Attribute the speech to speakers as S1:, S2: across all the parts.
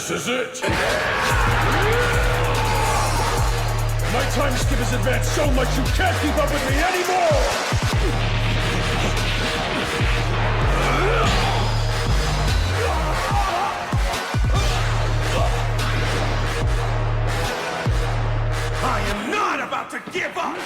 S1: This is it! My time skip has advanced so much you can't keep up with me anymore! I am not about to give up!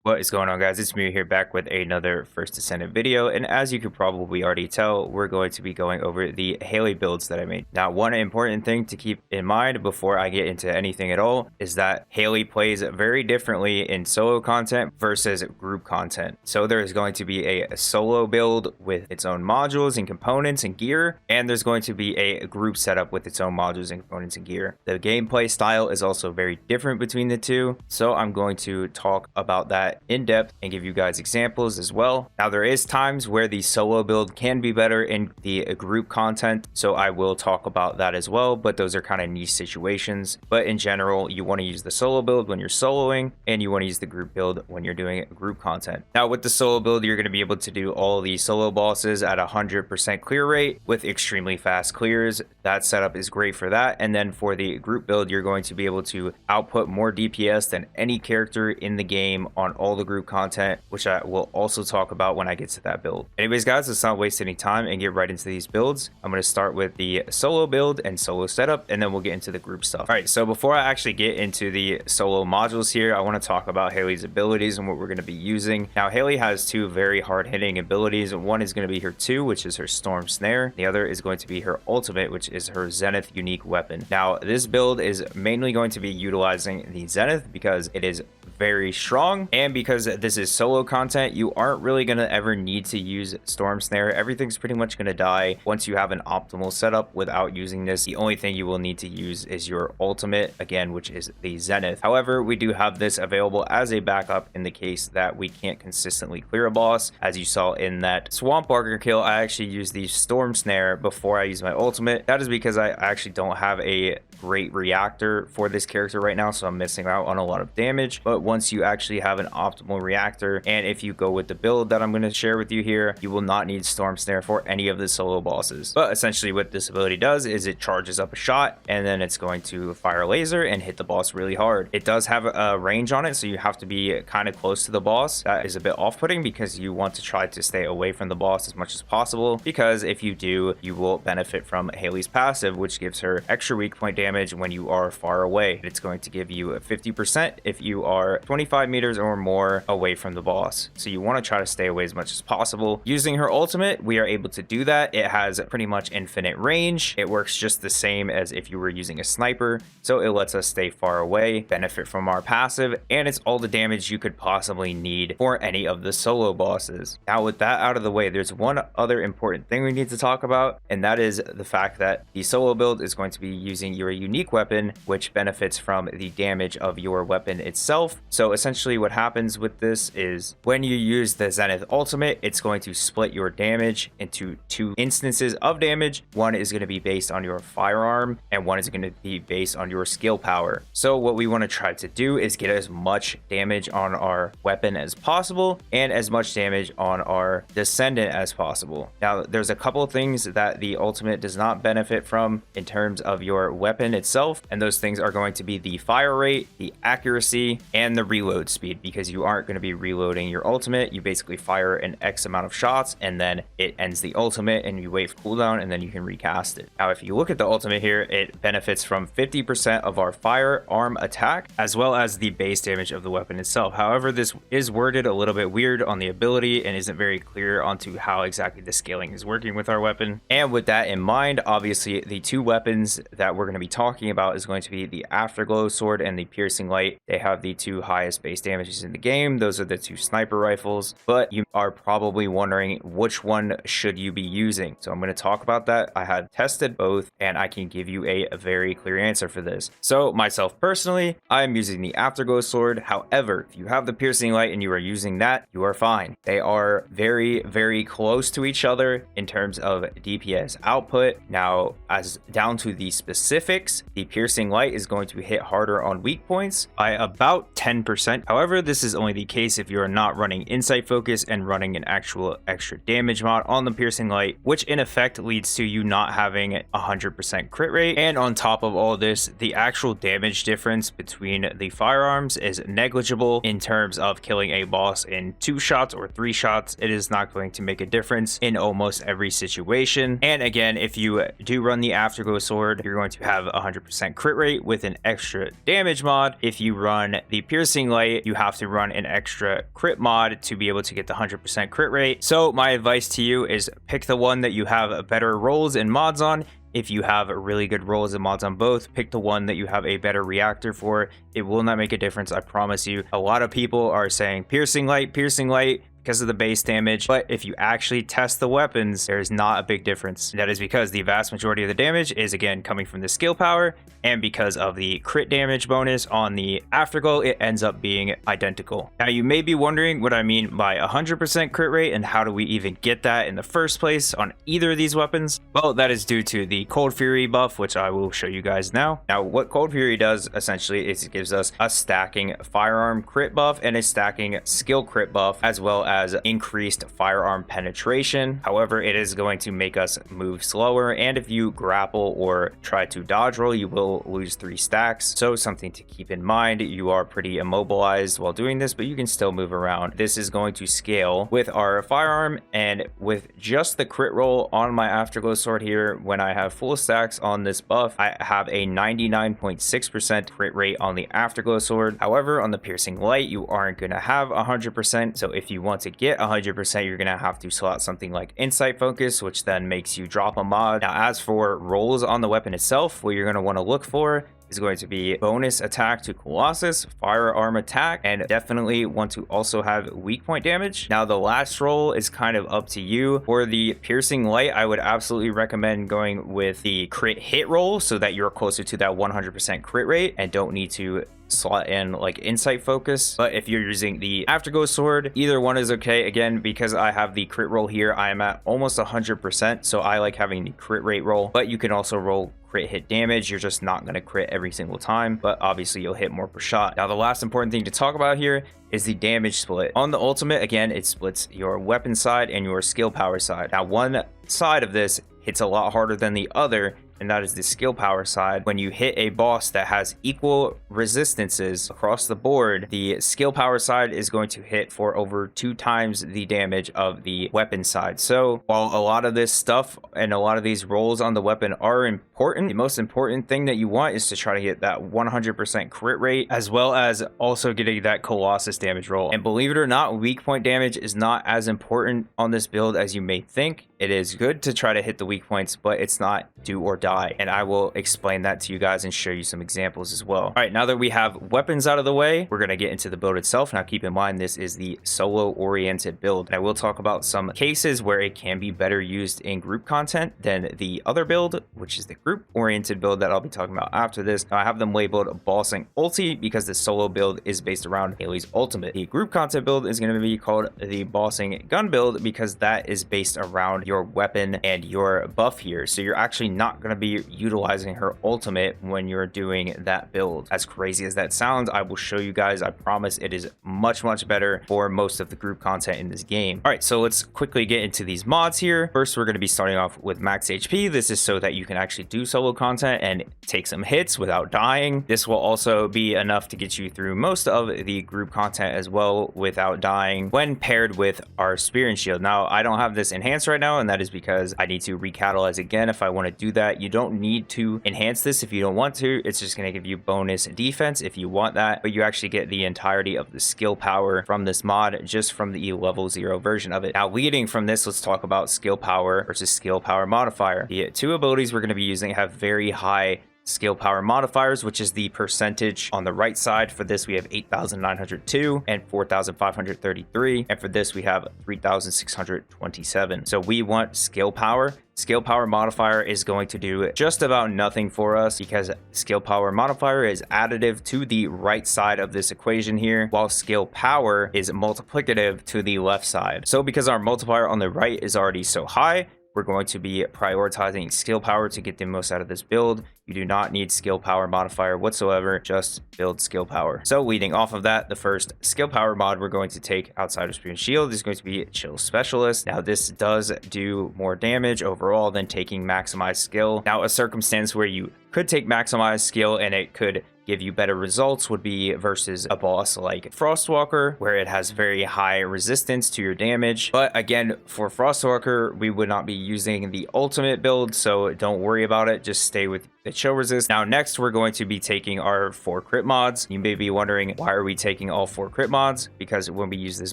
S2: What is going on, guys? It's me here back with another first Descendant video, and as you could probably already tell, we're going to be going over the Hailey builds that I made. Now, one important thing to keep in mind before I get into anything at all is that Hailey plays very differently in solo content versus group content. So there is going to be a solo build with its own modules and components and gear, and there's going to be a group setup with its own modules and components and gear. The gameplay style is also very different between the two, so I'm going to talk about that in depth and give you guys examples as well. Now, there is times where the solo build can be better in the group content, so I will talk about that as well, but those are kind of niche situations. But in general, you want to use the solo build when you're soloing, and you want to use the group build when you're doing group content. Now, with the solo build, you're going to be able to do all the solo bosses at 100% clear rate with extremely fast clears. That setup is great for that. And then for the group build, you're going to be able to output more DPS than any character in the game on all the group content, which I will also talk about when I get to that build. Anyways, guys, let's not waste any time and get right into these builds. I'm going to start with the solo build and solo setup, and then we'll get into the group stuff. All right, so before I actually get into the solo modules here, I want to talk about Hailey's abilities and what we're going to be using. Now, Hailey has two very hard-hitting abilities. One is going to be her 2, which is her Storm Snare. The other is going to be her ultimate, which is her Zenith unique weapon. Now, this build is mainly going to be utilizing the Zenith because it is very strong, and because this is solo content, you aren't really going to ever need to use Storm Snare. Everything's pretty much going to die once you have an optimal setup without using this. The only thing you will need to use is your ultimate, again, which is the Zenith. However, we do have this available as a backup in the case that we can't consistently clear a boss. As you saw in that Swamp Barker kill, I actually used the Storm Snare before I use my ultimate. That is because I actually don't have a great reactor for this character right now, so I'm missing out on a lot of damage. But once you actually have an optimal reactor, and if you go with the build that I'm going to share with you here, you will not need Storm Snare for any of the solo bosses. But essentially what this ability does is it charges up a shot, and then it's going to fire a laser and hit the boss really hard. It does have a range on it, so you have to be kind of close to the boss. That is a bit off-putting because you want to try to stay away from the boss as much as possible, because if you do, you will benefit from Hailey's passive, which gives her extra weak point damage when you are far away. It's going to give you 50% if you are 25 meters or more away from the boss. So you want to try to stay away as much as possible. Using her ultimate, we are able to do that. It has pretty much infinite range. It works just the same as if you were using a sniper. So it lets us stay far away, benefit from our passive, and it's all the damage you could possibly need for any of the solo bosses. Now, with that out of the way, there's one other important thing we need to talk about, and that is the fact that the solo build is going to be using your unique weapon, which benefits from the damage of your weapon itself. So essentially what happens with this is when you use the Zenith ultimate, it's going to split your damage into 2 instances of damage. One is going to be based on your firearm, and one is going to be based on your skill power. So what we want to try to do is get as much damage on our weapon as possible and as much damage on our Descendant as possible. Now, there's a couple of things that the ultimate does not benefit from in terms of your weapon itself, and those things are going to be the fire rate, the accuracy, and the reload speed, because you aren't going to be reloading your ultimate. You basically fire an X amount of shots and then it ends the ultimate and you wait for cooldown and then you can recast it. Now, if you look at the ultimate here, it benefits from 50% of our firearm attack as well as the base damage of the weapon itself. However, this is worded a little bit weird on the ability and isn't very clear onto how exactly the scaling is working with our weapon. And with that in mind, obviously the 2 weapons that we're going to be talking about is going to be the Afterglow Sword and the Piercing Light. They have the 2 highest base damages in the game. Those are the 2 sniper rifles, but you are probably wondering which one should you be using. So I'm going to talk about that. I have tested both and I can give you a very clear answer for this. So myself personally, I'm using the Afterglow Sword. However, if you have the Piercing Light and you are using that, you are fine. They are very, very close to each other in terms of DPS output. Now, as down to the specifics, 6. The piercing light is going to hit harder on weak points by about 10%. However, this is only the case if you are not running insight focus and running an actual extra damage mod on the piercing light, which in effect leads to you not having 100% crit rate. And on top of all this, the actual damage difference between the firearms is negligible in terms of killing a boss in 2 shots or 3 shots. It is not going to make a difference in almost every situation. And again, if you do run the Afterglow Sword, you're going to have 100% crit rate with an extra damage mod. If you run the piercing light, you have to run an extra crit mod to be able to get the 100% crit rate. So my advice to you is pick the one that you have better rolls and mods on. If you have really good rolls and mods on both, pick the one that you have a better reactor for. It will not make a difference, I promise you. A lot of people are saying piercing light because of the base damage, but if you actually test the weapons, there's not a big difference. That is because the vast majority of the damage is again coming from the skill power, and because of the crit damage bonus on the Afterglow, it ends up being identical. Now you may be wondering what I mean by 100% crit rate and how do we even get that in the first place on either of these weapons? Well, that is due to the Cold Fury buff, which I will show you guys now. Now what Cold Fury does essentially is it gives us a stacking firearm crit buff and a stacking skill crit buff, as well as increased firearm penetration. However, it is going to make us move slower, and if you grapple or try to dodge roll, you will lose 3 stacks. So something to keep in mind. You are pretty immobilized while doing this, but you can still move around. This is going to scale with our firearm, and with just the crit roll on my Afterglow Sword here, when I have full stacks on this buff, I have a 99.6% crit rate on the Afterglow Sword. However, on the piercing light, you aren't going to have 100%. So if you want to get 100%, you're going to have to slot something like insight focus, which then makes you drop a mod. Now, as for rolls on the weapon itself, what you're going to want to look for is going to be bonus attack to Colossus, firearm attack, and definitely want to also have weak point damage. Now the last roll is kind of up to you. For the piercing light, I would absolutely recommend going with the crit hit roll so that you're closer to that 100% crit rate and don't need to slot in like insight focus. But if you're using the Afterglow Sword, either one is okay. Again, because I have the crit roll here, I am at almost 100%, so I like having the crit rate roll. But you can also roll crit hit damage. You're just not going to crit every single time, but obviously you'll hit more per shot. Now the last important thing to talk about here is the damage split. On the ultimate, again, it splits your weapon side and your skill power side. Now one side of this hits a lot harder than the other, and that is the skill power side. When you hit a boss that has equal resistances across the board, the skill power side is going to hit for over 2 times the damage of the weapon side. So while a lot of this stuff and a lot of these rolls on the weapon are important, the most important thing that you want is to try to get that 100% crit rate, as well as also getting that Colossus damage roll. And believe it or not, weak point damage is not as important on this build as you may think. It is good to try to hit the weak points, but it's not do or die. And I will explain that to you guys and show you some examples as well. All right, now that we have weapons out of the way, we're going to get into the build itself. Now keep in mind, this is the solo oriented build. And I will talk about some cases where it can be better used in group content than the other build, which is the group oriented build that I'll be talking about after this. Now I have them labeled bossing ulti because the solo build is based around Hailey's ultimate. The group content build is going to be called the bossing gun build because that is based around your weapon and your buff here. So you're actually not going to be utilizing her ultimate when you're doing that build. As crazy as that sounds, I will show you guys. I promise it is much better for most of the group content in this game. All right, so let's quickly get into these mods here. First, we're going to be starting off with max HP. This is so that you can actually do solo content and take some hits without dying. This will also be enough to get you through most of the group content as well without dying when paired with our Spear and Shield. Now, I don't have this enhanced right now, and that is because I need to recatalyze again if I want to do that. You don't need to enhance this if you don't want to. It's just going to give you bonus defense if you want that, but you actually get the entirety of the skill power from this mod just from the level 0 version of it. Now, leading from this, let's talk about skill power versus skill power modifier. The 2 abilities we're going to be using have very high skill power modifiers, which is the percentage on the right side. For this we have 8,902 and 4,533, and for this we have 3,627. So we want skill power. Skill power modifier is going to do just about nothing for us because skill power modifier is additive to the right side of this equation here, while skill power is multiplicative to the left side. So because our multiplier on the right is already so high, we're going to be prioritizing skill power to get the most out of this build. You do not need skill power modifier whatsoever, just build skill power. So leading off of that, the first skill power mod we're going to take outside of Spear and Shield is going to be Chill Specialist. Now this does do more damage overall than taking maximized skill. Now a circumstance where you could take maximized skill and it could give you better results would be versus a boss like Frostwalker, where it has very high resistance to your damage. But again, for Frostwalker, we would not be using the ultimate build, so don't worry about it. Just stay with the chill resist. Now next, we're going to be taking our 4 crit mods. You may be wondering, why are we taking all 4 crit mods? Because when we use this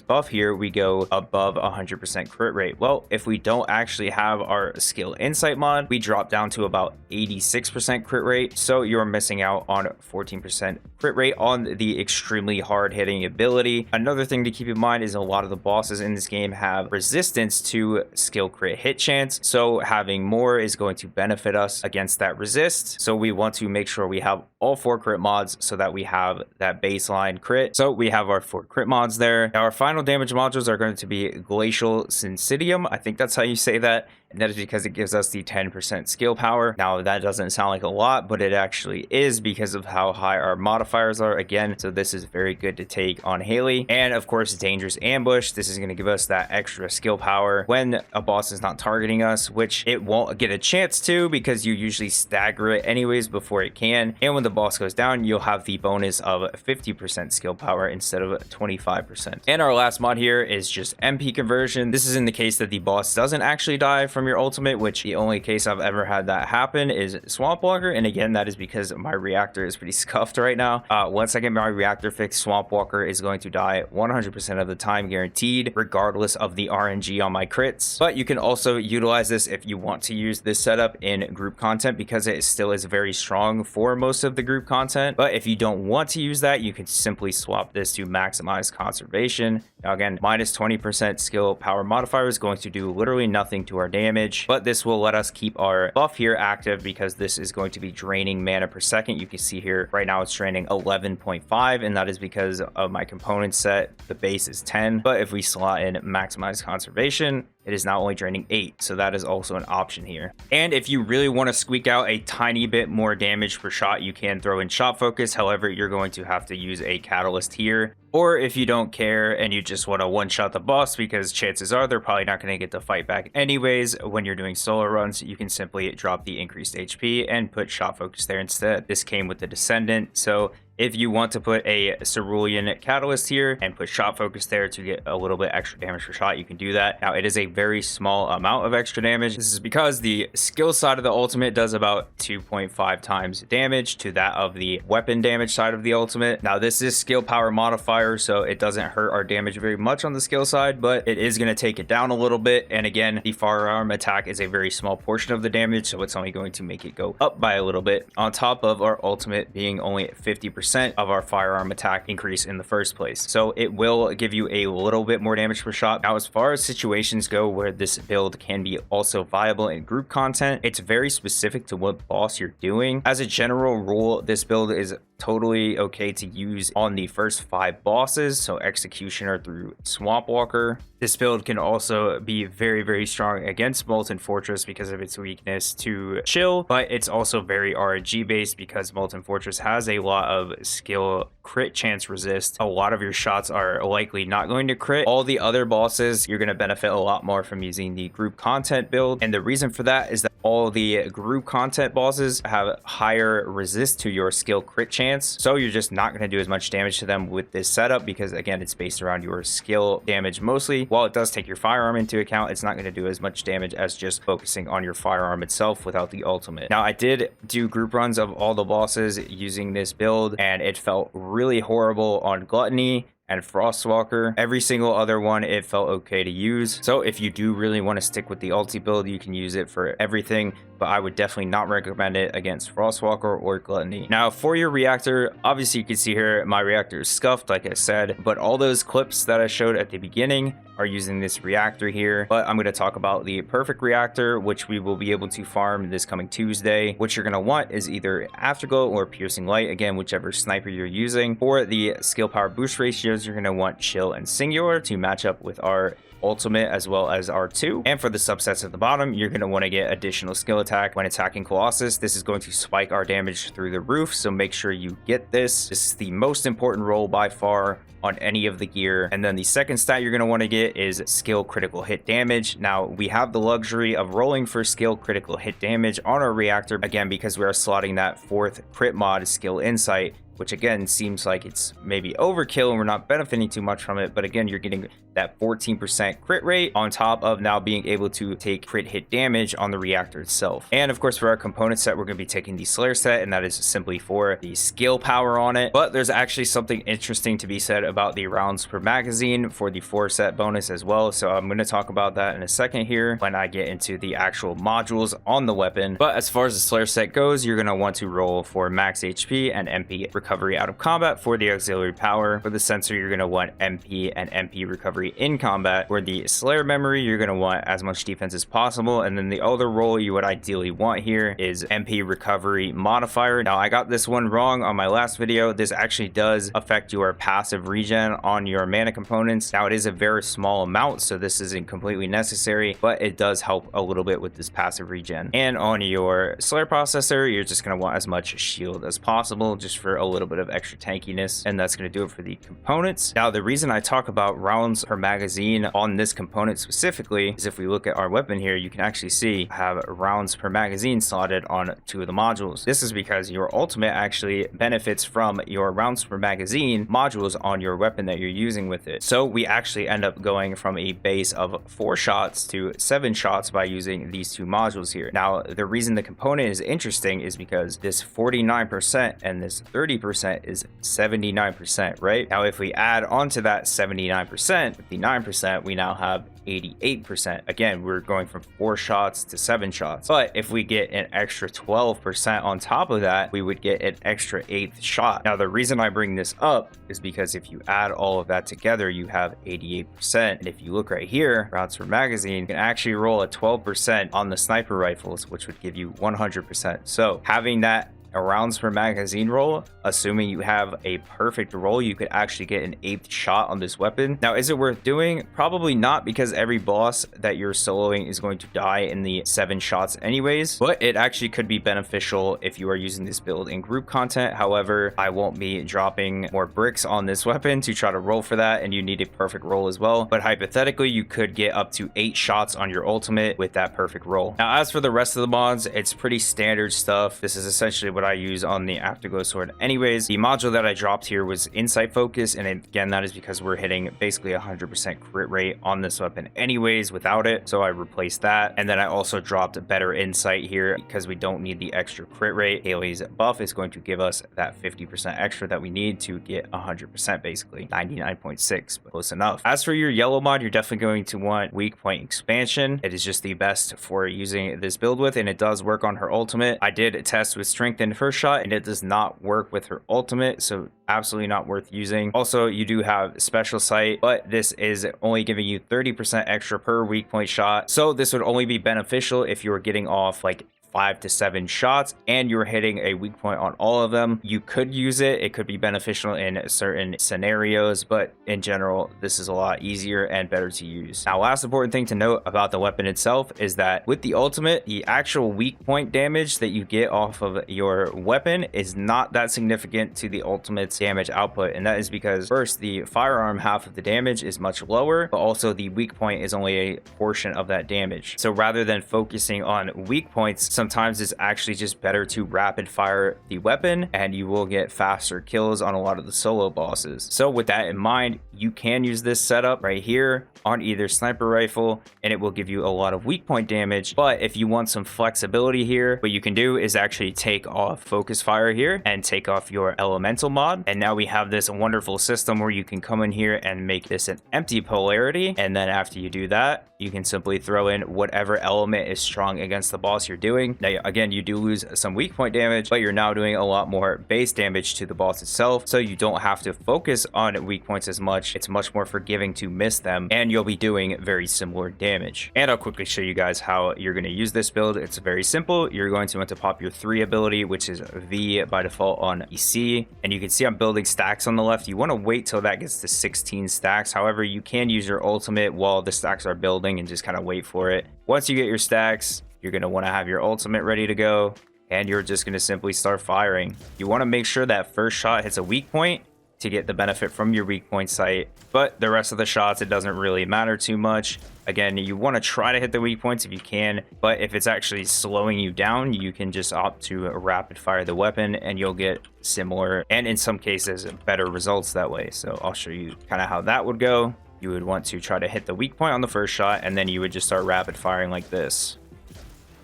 S2: buff here, we go above 100% crit rate. Well, if we don't actually have our skill insight mod, we drop down to about 86% crit rate. So you're missing out on 14% crit rate on the extremely hard hitting ability. Another thing to keep in mind is a lot of the bosses in this game have resistance to skill crit hit chance. So having more is going to benefit us against that resist. So we want to make sure we have all 4 crit mods so that we have that baseline crit. So we have our 4 crit mods there. Now our final damage modules are going to be Glacial Syncytium. I think that's how you say that. And that is because it gives us the 10% skill power. Now that doesn't sound like a lot, but it actually is because of how high our modifiers are again. So this is very good to take on Hailey. And of course, Dangerous Ambush. This is going to give us that extra skill power when a boss is not targeting us, which it won't get a chance to because you usually stagger it anyways before it can. And when the boss goes down, you'll have the bonus of 50% skill power instead of 25%. And our last mod here is just MP conversion. This is in the case that the boss doesn't actually die from your ultimate, which the only case I've ever had that happen is Swamp Walker. And again, that is because my reactor is pretty scuffed right now. Once I get my reactor fixed, Swamp Walker is going to die 100% of the time guaranteed, regardless of the RNG on my crits. But you can also utilize this if you want to use this setup in group content because it still is very strong for most of the group content. But if you don't want to use that, you can simply swap this to maximize conservation. Now again, minus 20% skill power modifier is going to do literally nothing to our damage, but this will let us keep our buff here active because this is going to be draining mana per second. You can see here right now it's draining 11.5, and that is because of my component set. The base is 10, but if we slot in maximize conservation, it is now only draining 8, so that is also an option here. And if you really want to squeak out a tiny bit more damage per shot, you can throw in shot focus. However, you're going to have to use a catalyst here. Or if you don't care and you just want to one-shot the boss, because chances are they're probably not going to get the fight back anyways when you're doing solo runs, you can simply drop the increased HP and put shot focus there instead. This came with the Descendant, so if you want to put a Cerulean Catalyst here and put shot focus there to get a little bit extra damage per shot, you can do that. Now, it is a very small amount of extra damage. This is because the skill side of the ultimate does about 2.5 times damage to that of the weapon damage side of the ultimate. Now, this is skill power modifier, so it doesn't hurt our damage very much on the skill side, but it is going to take it down a little bit. And again, the firearm attack is a very small portion of the damage, so it's only going to make it go up by a little bit, on top of our ultimate being only 50% of our firearm attack increase in the first place. So it will give you a little bit more damage per shot. Now, as far as situations go where this build can be also viable in group content, it's very specific to what boss you're doing. As a general rule, this build is totally okay to use on the first 5 bosses, so Executioner through Swamp Walker. This build can also be very, very strong against Molten Fortress because of its weakness to chill, but it's also very RNG based because Molten Fortress has a lot of skill crit chance resist. A lot of your shots are likely not going to crit. All the other bosses, you're going to benefit a lot more from using the group content build, and the reason for that is that all the group content bosses have higher resist to your skill crit chance, so you're just not going to do as much damage to them with this setup because again, it's based around your skill damage mostly. While it does take your firearm into account, it's not going to do as much damage as just focusing on your firearm itself without the ultimate. Now, I did do group runs of all the bosses using this build, and it felt really horrible on Gluttony and Frostwalker. Every single other one, it felt okay to use. So if you do really want to stick with the ulti build, you can use it for everything, but I would definitely not recommend it against Frostwalker or Gluttony. Now, for your reactor, obviously you can see here, my reactor is scuffed, like I said, but all those clips that I showed at the beginning are using this reactor here. But I'm going to talk about the perfect reactor, which we will be able to farm this coming Tuesday. What you're going to want is either Afterglow or Piercing Light, again, whichever sniper you're using. For the skill power boost ratios, modules, you're going to want Chill and Singular to match up with our ultimate as well as R2. And for the subsets at the bottom, you're going to want to get additional skill attack when attacking Colossus. This is going to spike our damage through the roof, so make sure you get this. This is the most important role by far on any of the gear. And then the second stat you're going to want to get is skill critical hit damage. Now we have the luxury of rolling for skill critical hit damage on our reactor, again because we are slotting that 4th crit mod skill insight, which again seems like it's maybe overkill and we're not benefiting too much from it. But again, you're getting that 14% crit rate on top of now being able to take crit hit damage on the reactor itself. And of course, for our component set, we're going to be taking the Slayer set, and that is simply for the skill power on it. But there's actually something interesting to be said about the rounds per magazine for the 4 set bonus as well. So I'm going to talk about that in a second here when I get into the actual modules on the weapon. But as far as the Slayer set goes, you're going to want to roll for max HP and MP recovery out of combat for the auxiliary power. For the sensor, you're going to want MP and MP recovery in combat. For the Slayer memory, you're going to want as much defense as possible. And then the other role you would ideally want here is MP recovery modifier. Now I got this one wrong on my last video. This actually does affect your passive regen on your mana components. Now it is a very small amount, so this isn't completely necessary, but it does help a little bit with this passive regen. And on your Slayer processor, you're just going to want as much shield as possible just for a little bit of extra tankiness, and that's going to do it for the components. Now the reason I talk about rounds per magazine on this component specifically is if we look at our weapon here, you can actually see I have rounds per magazine slotted on 2 of the modules. This is because your ultimate actually benefits from your rounds per magazine modules on your weapon that you're using with it. So we actually end up going from a base of 4 shots to 7 shots by using these 2 modules here. Now the reason the component is interesting is because this 49% and this 30% is 79%, right? Now if we add onto that 79%, 59%, we now have 88%. Again, we're going from 4 shots to 7 shots. But if we get an extra 12% on top of that, we would get an extra 8th shot. Now, the reason I bring this up is because if you add all of that together, you have 88%. And if you look right here, rounds per magazine, you can actually roll a 12% on the sniper rifles, which would give you 100%. So having that a rounds per magazine roll, assuming you have a perfect roll, you could actually get an 8th shot on this weapon. Now, is it worth doing? Probably not, because every boss that you're soloing is going to die in the 7 shots anyways, but it actually could be beneficial if you are using this build in group content. However, I won't be dropping more bricks on this weapon to try to roll for that, and you need a perfect roll as well. But hypothetically, you could get up to 8 shots on your ultimate with that perfect roll. Now, as for the rest of the mods, it's pretty standard stuff. This is essentially what I use on the Afterglow Sword anyways. The module that I dropped here was Insight Focus, and again, that is because we're hitting basically 100% crit rate on this weapon anyways without it, so I replaced that. And then I also dropped Better Insight here because we don't need the extra crit rate. Hailey's buff is going to give us that 50% extra that we need to get 100%, basically 99.6, but close enough. As for your yellow mod, you're definitely going to want Weak Point Expansion. It is just the best for using this build with, and it does work on her ultimate. I did test with Strength in first shot, and it does not work with her ultimate, so absolutely not worth using. Also, you do have Special Sight, but this is only giving you 30% extra per weak point shot, so this would only be beneficial if you were getting off like 5 to 7 shots and you're hitting a weak point on all of them. You could use it. It could be beneficial in certain scenarios, but in general, this is a lot easier and better to use. Now, last important thing to note about the weapon itself is that with the ultimate, the actual weak point damage that you get off of your weapon is not that significant to the ultimate's damage output. And that is because first, the firearm half of the damage is much lower, but also the weak point is only a portion of that damage. So rather than focusing on weak points, sometimes it's actually just better to rapid fire the weapon and you will get faster kills on a lot of the solo bosses. So with that in mind, you can use this setup right here on either sniper rifle and it will give you a lot of weak point damage. But if you want some flexibility here, what you can do is actually take off focus fire here and take off your elemental mod. And now we have this wonderful system where you can come in here and make this an empty polarity. And then after you do that, you can simply throw in whatever element is strong against the boss you're doing. building. Now, again, you do lose some weak point damage, but you're now doing a lot more base damage to the boss itself, so you don't have to focus on weak points as much. It's much more forgiving to miss them, and you'll be doing very similar damage. And I'll quickly show you guys how you're going to use this build. It's very simple. You're going to want to pop your 3 ability, which is V by default on EC, and you can see I'm building stacks on the left. You want to wait till that gets to 16 stacks. However, you can use your ultimate while the stacks are building and just kind of wait for it. Once you get your stacks, you're going to want to have your ultimate ready to go, and you're just going to simply start firing. You want to make sure that first shot hits a weak point to get the benefit from your weak point site, but the rest of the shots, it doesn't really matter too much. Again, you want to try to hit the weak points if you can, but if it's actually slowing you down, you can just opt to rapid fire the weapon and you'll get similar, and in some cases, better results that way. So I'll show you kind of how that would go. You would want to try to hit the weak point on the first shot, and then you would just start rapid firing like this.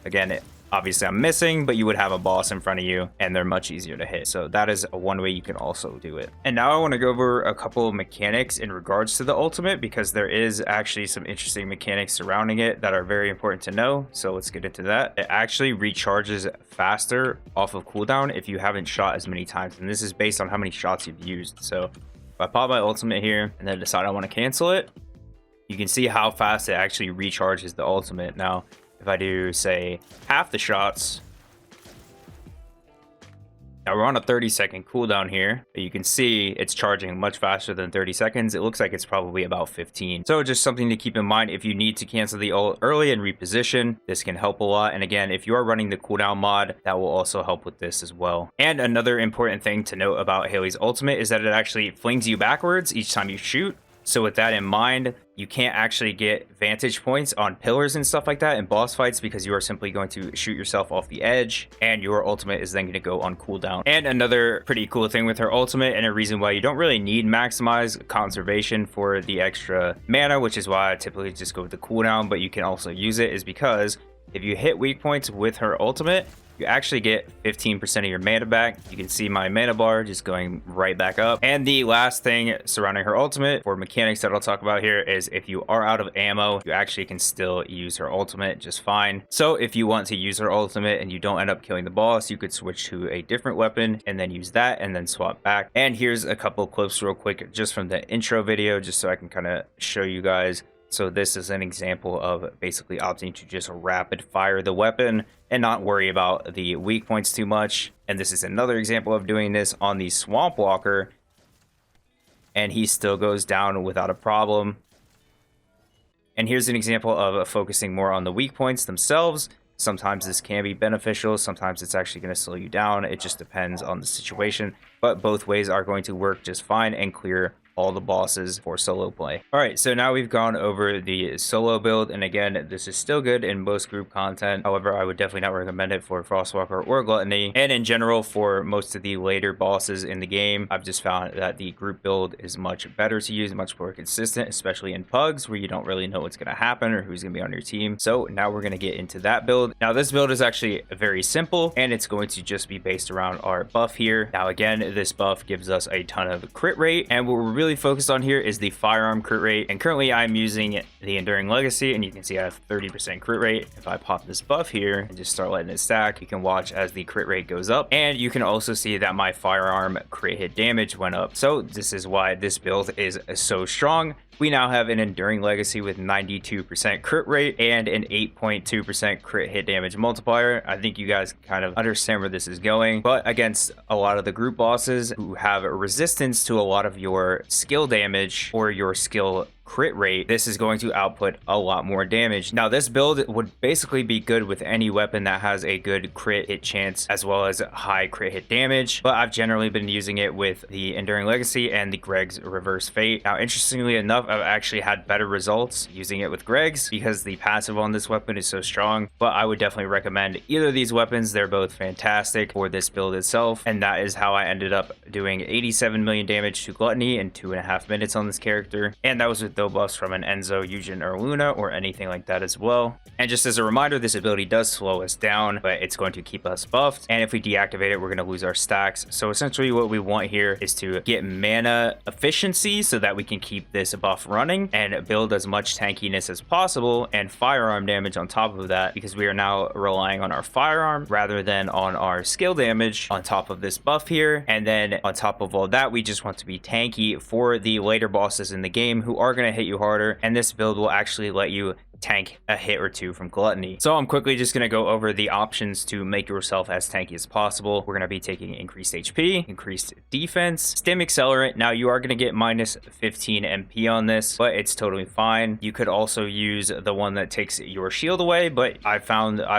S2: Again, obviously I'm missing, but you would have a boss in front of you and they're much easier to hit. So that is one way you can also do it. And now I want to go over a couple of mechanics in regards to the ultimate, because there is actually some interesting mechanics surrounding it that are very important to know. So let's get into that. It actually recharges faster off of cooldown if you haven't shot as many times. And this is based on how many shots you've used. So if I pop my ultimate here and then decide I want to cancel it, you can see how fast it actually recharges the ultimate. Now, if I do, say, half the shots, now we're on a 30-second cooldown here, but you can see it's charging much faster than 30 seconds. It looks like it's probably about 15. So just something to keep in mind if you need to cancel the ult early and reposition, this can help a lot. And again, if you are running the cooldown mod, that will also help with this as well. And another important thing to note about Hailey's ultimate is that it actually flings you backwards each time you shoot. So with that in mind, you can't actually get vantage points on pillars and stuff like that in boss fights, because you are simply going to shoot yourself off the edge and your ultimate is then going to go on cooldown. And another pretty cool thing with her ultimate, and a reason why you don't really need maximize conservation for the extra mana, which is why I typically just go with the cooldown, but you can also use it, is because if you hit weak points with her ultimate, you actually get 15% of your mana back. You can see my mana bar just going right back up. And the last thing surrounding her ultimate for mechanics that I'll talk about here is if you are out of ammo, you actually can still use her ultimate just fine. So if you want to use her ultimate and you don't end up killing the boss, you could switch to a different weapon and then use that and then swap back. And here's a couple clips real quick just from the intro video, just so I can kind of show you guys. So this is an example of basically opting to just rapid fire the weapon and not worry about the weak points too much. And this is another example of doing this on the Swamp Walker, and he still goes down without a problem. And here's an example of focusing more on the weak points themselves. Sometimes this can be beneficial, sometimes it's actually going to slow you down. It just depends on the situation, but both ways are going to work just fine and clear all the bosses for solo play. All right, so now we've gone over the solo build, and again, this is still good in most group content. However, I would definitely not recommend it for Frostwalker or Gluttony, and in general for most of the later bosses in the game. I've just found that the group build is much better to use, much more consistent, especially in pugs where you don't really know what's going to happen or who's going to be on your team. So now we're going to get into that build. Now this build is actually very simple, and it's going to just be based around our buff here. Now again, this buff gives us a ton of crit rate, and what we're really focused on here is the firearm crit rate. And currently I'm using the Enduring Legacy, and you can see I have 30% crit rate. If I pop this buff here and just start letting it stack, you can watch as the crit rate goes up, and you can also see that my firearm crit hit damage went up. So this is why this build is so strong. We now have an Enduring Legacy with 92% crit rate and an 8.2% crit hit damage multiplier. I think you guys kind of understand where this is going, but against a lot of the group bosses who have a resistance to a lot of your skill damage or your skill crit rate, this is going to output a lot more damage. Now this build would basically be good with any weapon that has a good crit hit chance as well as high crit hit damage, but I've generally been using it with the Enduring Legacy and the Greg's Reverse Fate. Now interestingly enough, I've actually had better results using it with Greg's because the passive on this weapon is so strong, but I would definitely recommend either of these weapons. They're both fantastic for this build itself, and that is how I ended up doing 87 million damage to Gluttony in 2.5 minutes on this character, and that was with no buffs from an Enzo, Yujin, or Luna, or anything like that as well. And just as a reminder, this ability does slow us down, but it's going to keep us buffed. And if we deactivate it, we're going to lose our stacks. So essentially what we want here is to get mana efficiency so that we can keep this buff running and build as much tankiness as possible and firearm damage on top of that, because we are now relying on our firearm rather than on our skill damage on top of this buff here. And then on top of all that, we just want to be tanky for the later bosses in the game who are going to hit you harder, and this build will actually let you tank a hit or two from Gluttony. So I'm quickly just going to go over the options to make yourself as tanky as possible. We're going to be taking increased HP, increased defense, stim accelerant. Now you are going to get minus 15 MP on this, but it's totally fine. You could also use the one that takes your shield away, but I've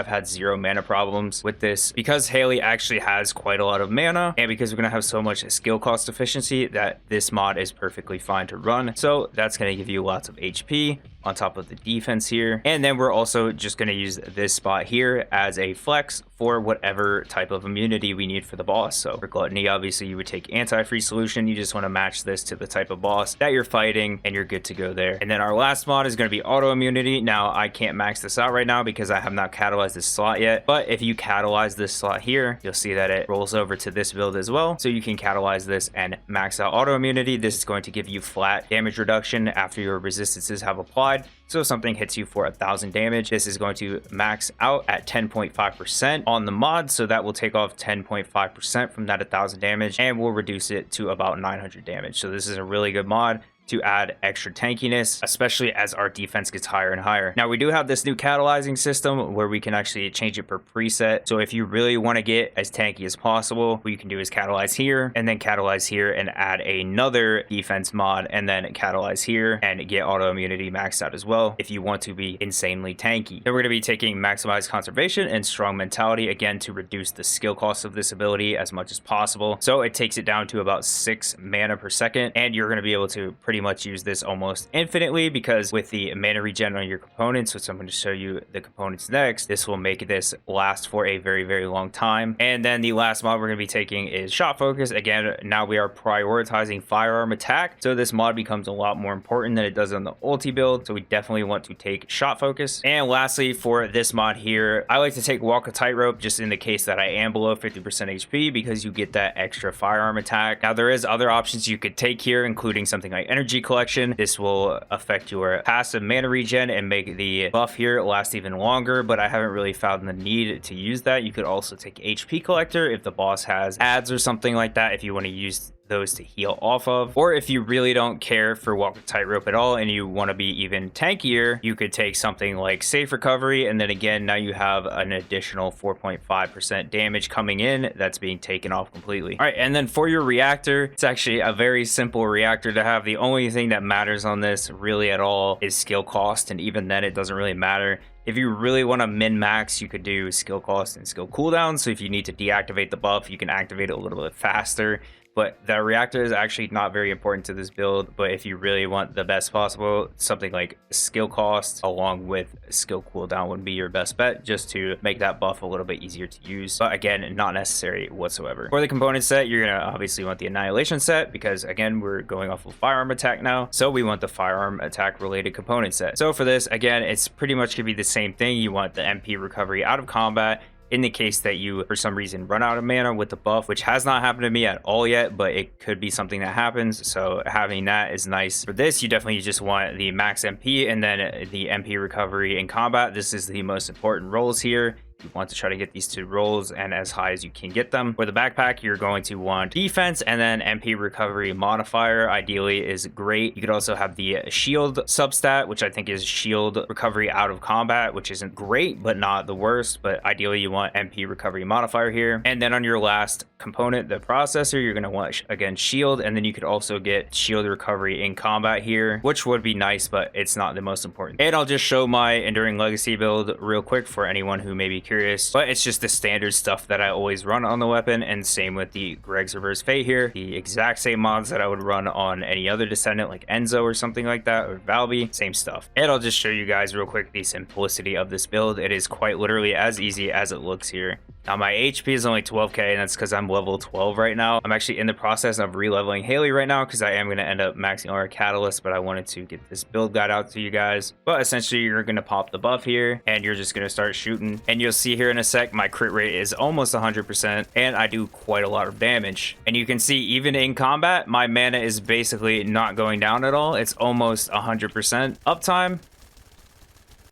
S2: had 0 mana problems with this because Hailey actually has quite a lot of mana, and because we're going to have so much skill cost efficiency that this mod is perfectly fine to run. So that's going to give you lots of HP on top of the defense here. And then we're also just going to use this spot here as a flex for whatever type of immunity we need for the boss. So for Gluttony, obviously you would take anti-freeze solution. You just want to match this to the type of boss that you're fighting and you're good to go there. And then our last mod is going to be auto immunity. Now I can't max this out right now because I have not catalyzed this slot yet, but if you catalyze this slot here, you'll see that it rolls over to this build as well. So you can catalyze this and max out auto immunity. This is going to give you flat damage reduction after your resistances have applied. So if something hits you for 1,000 damage, this is going to max out at 10.5% on the mod. So that will take off 10.5% from that 1,000 damage and will reduce it to about 900 damage. So this is a really good mod to add extra tankiness, especially as our defense gets higher and higher. Now we do have this new catalyzing system where we can actually change it per preset. So if you really want to get as tanky as possible, what you can do is catalyze here and then catalyze here and add another defense mod and then catalyze here and get auto immunity maxed out as well if you want to be insanely tanky. Then we're going to be taking maximize conservation and strong mentality again to reduce the skill cost of this ability as much as possible. So it takes it down to about 6 mana per second, and you're going to be able to pretty much use this almost infinitely because with the mana regen on your components, which I'm going to show you the components next, this will make this last for a very, very long time. And then the last mod we're going to be taking is shot focus. Again, now we are prioritizing firearm attack, so this mod becomes a lot more important than it does on the ulti build, so we definitely want to take shot focus. And lastly, for this mod here, I like to take walk a tightrope just in the case that I am below 50% HP because you get that extra firearm attack. Now there is other options you could take here, including something like energy collection. This will affect your passive mana regen and make the buff here last even longer, but I haven't really found the need to use that. You could also take HP collector if the boss has ads or something like that, if you want to use those to heal off of, or if you really don't care for walk with tightrope at all and you want to be even tankier, you could take something like safe recovery, and then again now you have an additional 4.5% damage coming in that's being taken off completely. All right, and then for your reactor, it's actually a very simple reactor to have. The only thing that matters on this really at all is skill cost, and even then it doesn't really matter. If you really want to min-max, you could do skill cost and skill cooldown. So if you need to deactivate the buff, you can activate it a little bit faster. But the reactor is actually not very important to this build. But if you really want the best possible, something like skill cost along with skill cooldown would be your best bet, just to make that buff a little bit easier to use. But again, not necessary whatsoever. For the component set, you're going to obviously want the Annihilation set because again, we're going off of firearm attack now. So we want the firearm attack related component set. So for this, again, it's pretty much going to be the same thing. You want the MP recovery out of combat in the case that you for some reason run out of mana with the buff, which has not happened to me at all yet, but it could be something that happens, so having that is nice. For this, you definitely just want the max MP and then the MP recovery in combat. This is the most important roles here. You want to try to get these 2 rolls and as high as you can get them. For the backpack, you're going to want defense and then MP recovery modifier ideally is great. You could also have the shield substat, which I think is shield recovery out of combat, which isn't great but not the worst, but ideally you want MP recovery modifier here. And then on your last component, the processor, you're going to want again shield, and then you could also get shield recovery in combat here, which would be nice, but it's not the most important. And I'll just show my Enduring Legacy build real quick for anyone who may be curious, but it's just the standard stuff that I always run on the weapon, and same with the Greg's Reverse Fate here, the exact same mods that I would run on any other Descendant like Enzo or something like that, or Valby, same stuff. And I'll just show you guys real quick the simplicity of this build. It is quite literally as easy as it looks here. Now my HP is only 12k, and that's because I'm level 12 right now. I'm actually in the process of re-leveling Hailey right now because I am going to end up maxing our Catalyst, but I wanted to get this build guide out to you guys. But essentially, you're going to pop the buff here, and you're just going to start shooting. And you'll see here in a sec, my crit rate is almost 100%, and I do quite a lot of damage. And you can see, even in combat, my mana is basically not going down at all. It's almost 100% uptime.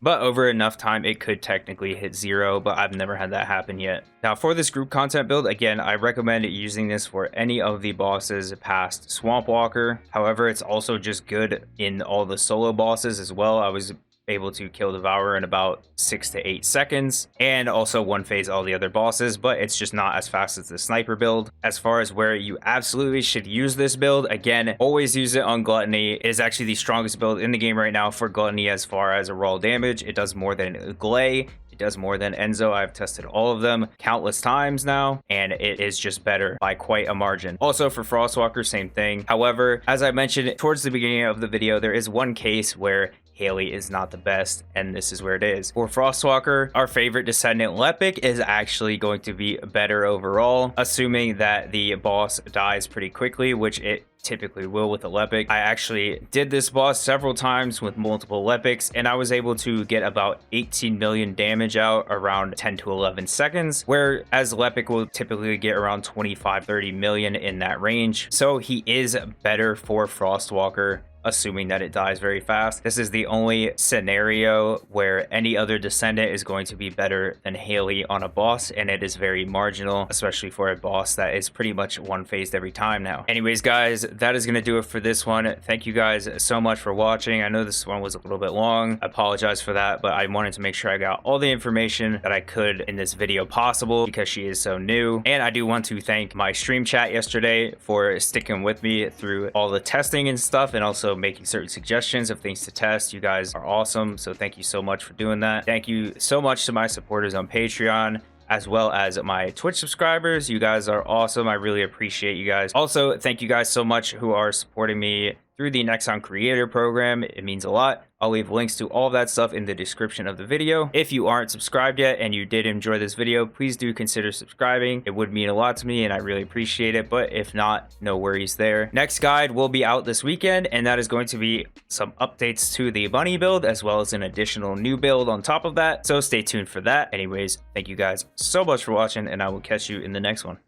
S2: But over enough time, it could technically hit 0, but I've never had that happen yet. Now, for this group content build, again, I recommend using this for any of the bosses past Swamp Walker. However, it's also just good in all the solo bosses as well. I was able to kill Devourer in about 6 to 8 seconds, and also one phase all the other bosses, but it's just not as fast as the sniper build. As far as where you absolutely should use this build, again, always use it on Gluttony. It is actually the strongest build in the game right now for Gluttony as far as a raw damage. It does more than Glay. It does more than Enzo. I've tested all of them countless times now, and it is just better by quite a margin. Also for Frostwalker, same thing. However, as I mentioned towards the beginning of the video, there is one case where Hailey is not the best, and this is where it is. For Frostwalker, our favorite Descendant Lepic is actually going to be better overall, assuming that the boss dies pretty quickly, which it typically will with a Lepic. I actually did this boss several times with multiple Lepics, and I was able to get about 18 million damage out around 10 to 11 seconds, whereas Lepic will typically get around 25-30 million in that range. So he is better for Frostwalker, assuming that it dies very fast. This is the only scenario where any other Descendant is going to be better than Hailey on a boss, and it is very marginal, especially for a boss that is pretty much one phased every time now. Anyways, guys, that is going to do it for this one. Thank you guys so much for watching. I know this one was a little bit long. I apologize for that, but I wanted to make sure I got all the information that I could in this video possible because she is so new. And I do want to thank my stream chat yesterday for sticking with me through all the testing and stuff, and also making certain suggestions of things to test. You guys are awesome, so thank you so much for doing that. Thank you so much to my supporters on Patreon, as well as my Twitch subscribers. You guys are awesome. I really appreciate you guys. Also, thank you guys so much who are supporting me through the Nexon Creator Program. It means a lot. I'll leave links to all that stuff in the description of the video. If you aren't subscribed yet and you did enjoy this video, please do consider subscribing. It would mean a lot to me, and I really appreciate it. But if not, no worries there. Next guide will be out this weekend, and that is going to be some updates to the bunny build, as well as an additional new build on top of that. So stay tuned for that. Anyways, thank you guys so much for watching, and I will catch you in the next one.